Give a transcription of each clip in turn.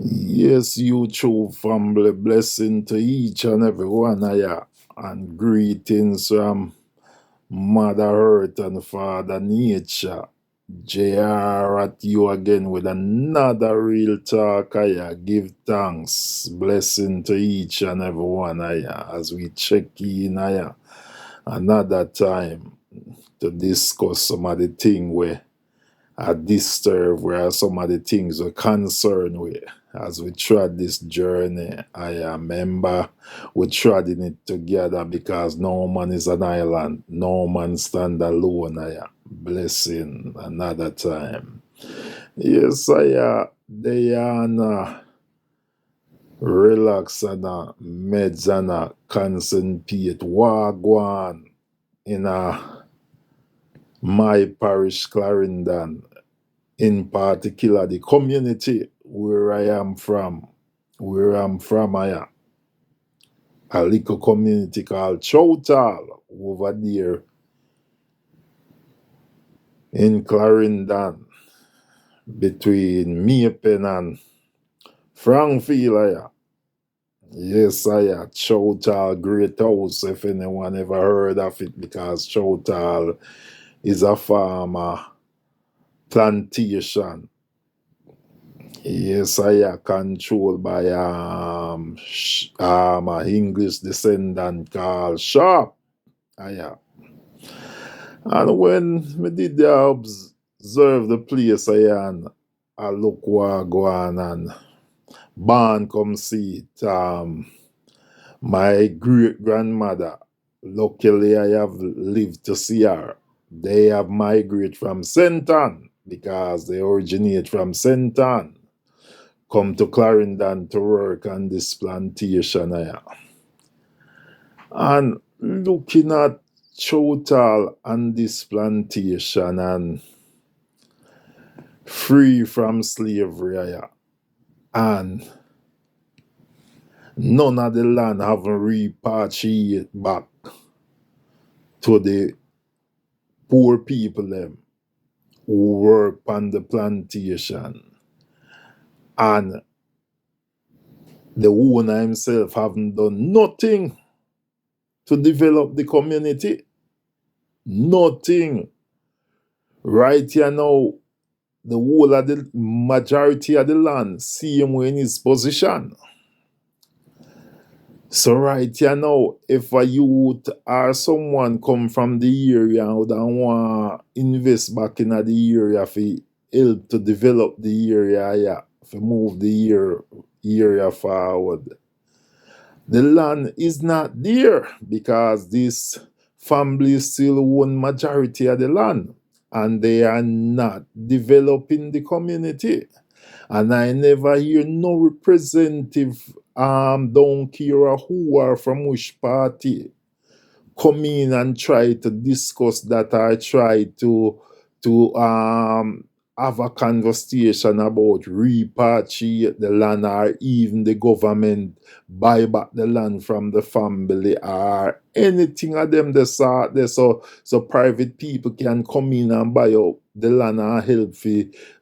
Yes, you true family blessing to each and every one of ya. And greetings from Mother Earth and Father Nature. JR at you again with another real talk. Ya. Give thanks. Blessing to each and every one of ya as we check in ya another time to discuss some of the thing where are disturbed, where some of the things we're concerned with. As we trod this journey, I remember we treading it together because no man is an island, no man stand alone. I blessing another time. Yes, they are relax and meds and concentrate. Wagwan in my parish, Clarendon, in particular the community where I am from, I am a little community called Chowtal over there in Clarendon between Mapen and Frankfield. I am. Yes, I am. Chowtal Great House, if anyone ever heard of it, because Chowtal is a farmer plantation. Yes, I are controlled by a English descendant called Sharp. I am. And when me did the observe the place I look what go on and born come see it. My great grandmother, luckily I have lived to see her. They have migrated from Senton because they originate from Senton. Come to Clarendon to work on this plantation. And looking at Chowtal and this plantation and free from slavery. And none of the land haven't repatriated back to the poor people them who work on the plantation. And the owner himself haven't done nothing to develop the community. Nothing. Right here now, the whole of the majority of the land see him in his position. So right here now, if a youth or someone come from the area and would want to invest back in the area for help to develop the area, for move the area forward, the land is not there because this family still own majority of the land and they are not developing the community. And I never hear no representative don't care who are from which party come in and try to discuss that or try to have a conversation about repatriate the land or even the government buy back the land from the family or anything of them the sort there so private people can come in and buy up the land and help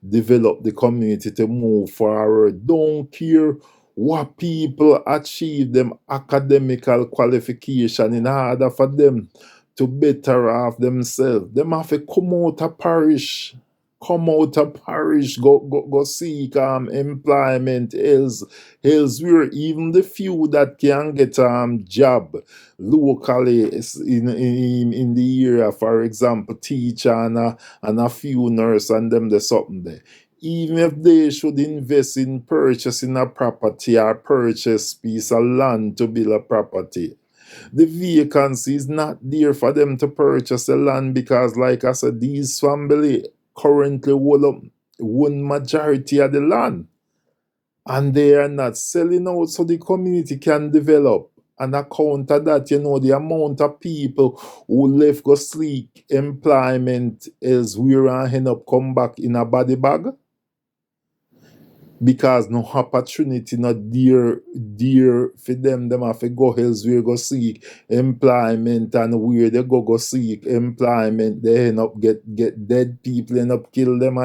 develop the community to move forward. Don't care what people achieve them academical qualification in order for them to better off themselves. Them have to come out of parish, go seek employment elsewhere. Even the few that can get job locally in the area, for example, teacher and a few nurse and them the something there. Even if they should invest in purchasing a property or purchase piece of land to build a property, the vacancy is not there for them to purchase the land because, like I said, these family currently hold up one majority of the land and they are not selling out so the community can develop. And account of that, the amount of people who left go seek employment elsewhere and end up come back in a body bag because no opportunity not dear for them have to go elsewhere go seek employment and where they go seek employment they end up get dead people end up kill them.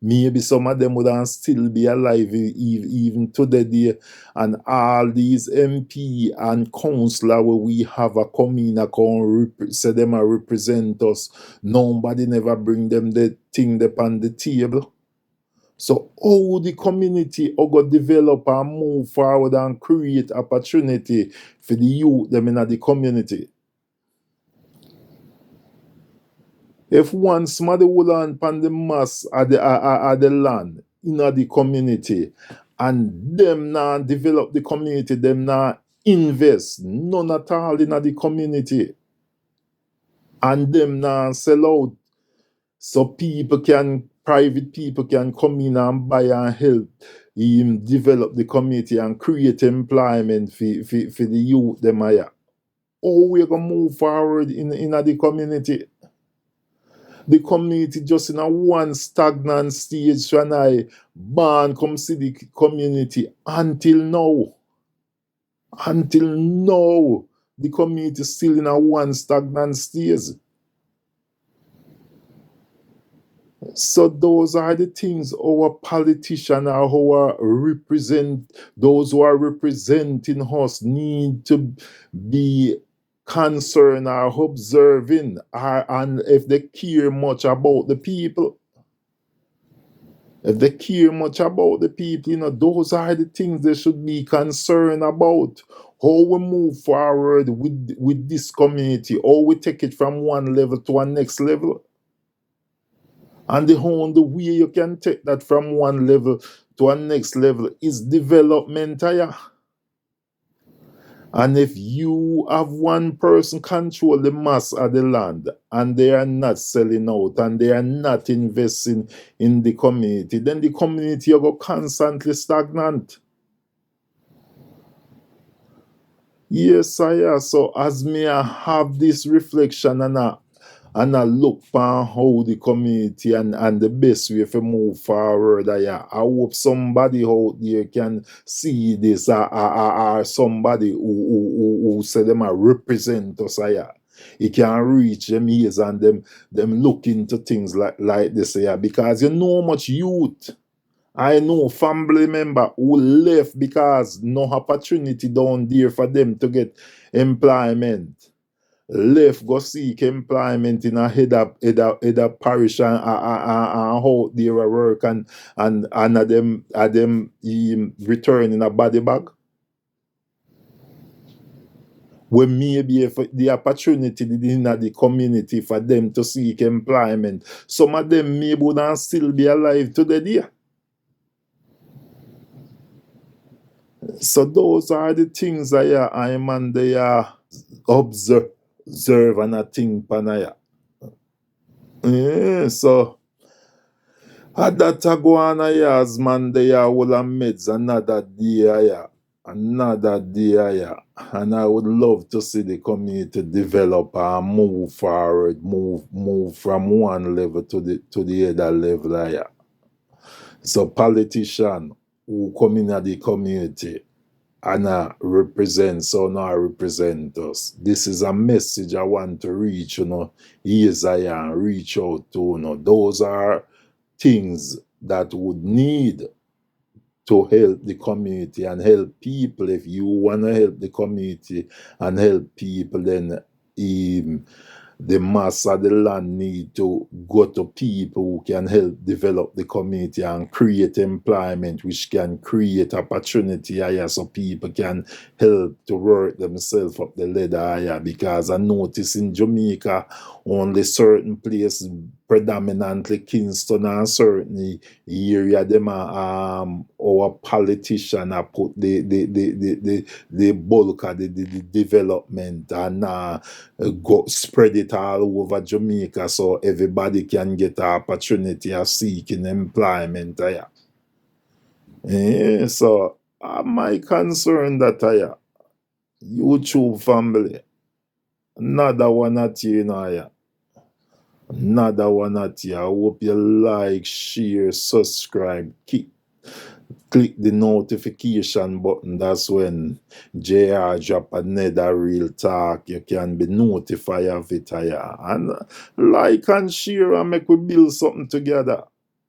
Maybe some of them would still be alive even to the day. And all these MP and councillor where we have a come in, say them a represent us. Nobody never bring them the thing upon the table. So how the community are going to develop and move forward and create opportunity for the youth them in the community? If one somebody will land pan the mass at the land in the community and them now develop the community, them now invest none at all in the community and them now sell out so private people can come in and buy and help develop the community and create employment for the youth them here. How we gonna move forward in the community? The community just in a one stagnant stage when I born come see the community until now. Until now, the community still in a one stagnant stage. So those are the things our politicians or those who are representing us need to be concerned or observing, and if they care much about the people. If they care much about the people, those are the things they should be concerned about. How we move forward with this community, how we take it from one level to a next level. And the only way you can take that from one level to a next level is development. And if you have one person control the mass of the land and they are not selling out and they are not investing in the community, then the community will go constantly stagnant. Yes, sir. So as me I have this reflection and I look for how the community and the best way to move forward. I hope somebody out there can see this or somebody who say them represent us. It can reach them ears and them look into things like this. Because much youth. I know family member who left because no opportunity down there for them to get employment. Left go seek employment in a head of parish and how they were work and them return in a body bag. When maybe if the opportunity in the community for them to seek employment, some of them maybe would still be alive to the day. So those are the things I'm and they are observe and I think panaya. Yeah, so that go on as man they are will meds another day. Another day, and I would love to see the community develop and move forward, move from one level to the other level. So politician who come in the community and represents or not represent us. This is a message I want to reach, ears and reach out to, Those are things that would need to help the community and help people. If you want to help the community and help people, then the mass of the land need to go to people who can help develop the community and create employment, which can create opportunity so people can help to work themselves up the ladder. Because I notice in Jamaica, only certain places, predominantly Kingston and certain area, them our politician put the bulk of the development and go spread it all over Jamaica so everybody can get an opportunity of seeking employment. So my concern that YouTube family, another one at you, another one at you. I hope you like, share, subscribe, click the notification button. That's when JR drop another real talk. You can be notified of it. And like and share and make we build something together.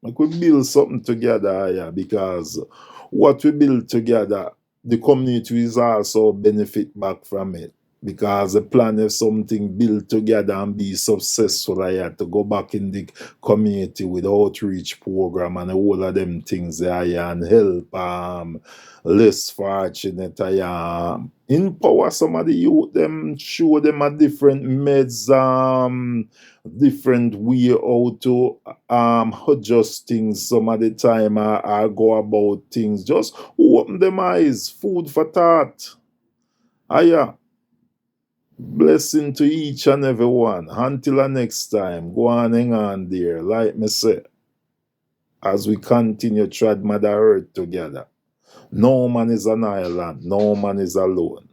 Like we build something together, yeah, because what we build together, the community is also benefit back from it. Because the plan is something built together and be successful, I had to go back in the community with outreach program and all of them things there, yeah, and help less fortunate, empower some of the youth, them show them a different meds, different way how to adjust things some of the time, I go about things. Just open them eyes, food for thought. Yeah. Blessing to each and every one. Until the next time, go on hang on there, like me say, as we continue tread Mother Earth together. No man is an island, no man is alone.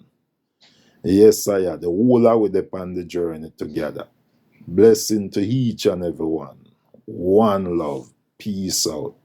Yes, I am. The whole are with upon the journey together. Blessing to each and every one. One love. Peace out.